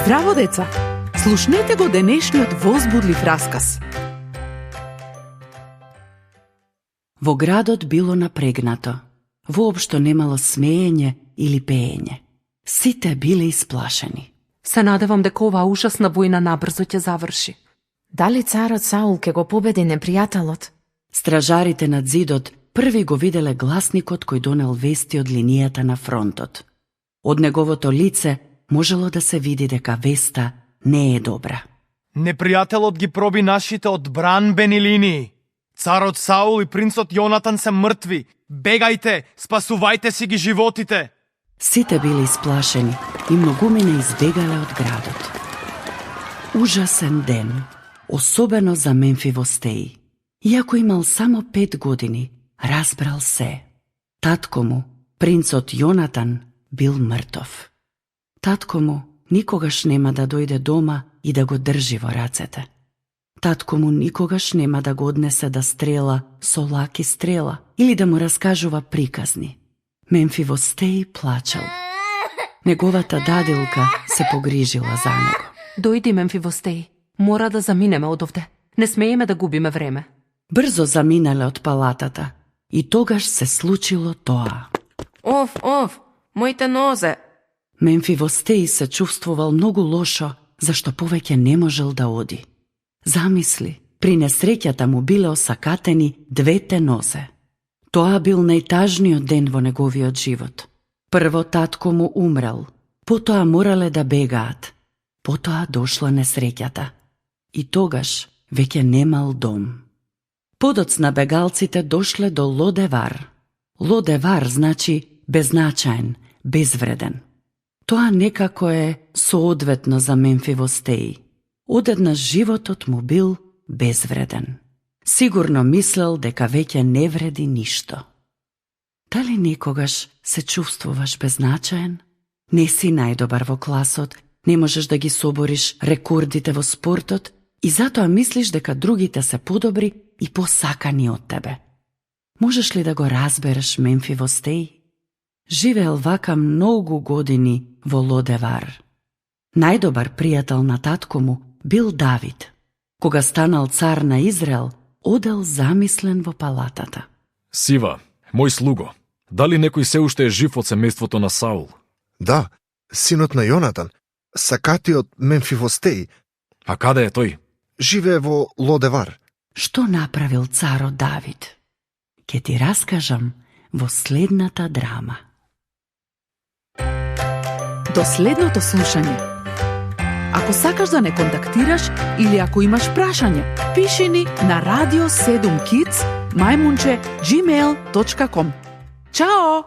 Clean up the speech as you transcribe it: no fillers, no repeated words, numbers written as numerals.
Здраво, деца! Слушнете го денешниот возбудлив расказ. Во градот било напрегнато. Воопшто немало смеење или пеење. Сите биле исплашени. Се надевам дека оваа ужасна војна набрзо ќе заврши. Дали царот Саул ќе го победи непријателот? Стражарите над зидот први го виделе гласникот кој донел вести од линијата на фронтот. Од неговото лице можело да се види дека веста не е добра. Непријателот ги проби нашите одбранбени линии. Царот Саул и принцот Јонатан се мртви. Бегајте, спасувајте си ги животите. Сите биле исплашени и многумина избегале од градот. Ужасен ден, особено за Мемфивостеј. Иако имал само 5 години, разбрал се. Татко му, принцот Јонатан, бил мртов. Татко му никогаш нема да дојде дома и да го држи во рацете. Татко му никогаш нема да го однесе да стрела со лак и стрела или да му раскажува приказни. Мемфивостеј плачал. Неговата дадилка се погрижила за него. Дојди, Мемфивостеј, мора да заминеме одовде. Не смееме да губиме време. Брзо заминале од палатата и тогаш се случило тоа. Оф, моите нозе! Мемфивостеј се чувствувал многу лошо, зашто повеќе не можел да оди. Замисли, при несреќата му биле осакатени 2 нозе. Тоа бил најтажниот ден во неговиот живот. Прво татко му умрел, потоа морале да бегаат, потоа дошла несреќата. И тогаш веќе немал дом. Подоцна бегалците дошле до Лодевар. Лодевар значи беззначаен, безвреден. Тоа некако е соодветно за Мемфивостеј. Одеднаш животот му бил безвреден. Сигурно мислел дека веќе не вреди ништо. Дали некогаш се чувствуваш беззначаен? Не си најдобар во класот, не можеш да ги собориш рекордите во спортот и затоа мислиш дека другите се подобри и посакани од тебе. Можеш ли да го разбереш Мемфивостеј? Живеел вака многу години во Лодевар. Најдобар пријател на татко му бил Давид. Кога станал цар на Израел, одел замислен во палатата. Сива, мој слуго, дали некој се уште е жив од семејството на Саул? Да, синот на Јонатан, сакатиот Мемфивостеј. А каде е тој? Живее во Лодевар. Што направил царот Давид? Ке ти раскажам во следната драма. До следното слушање. Ако сакаш да не контактираш или ако имаш прашање, пиши ни на radio7kids@gmail.com. Чао!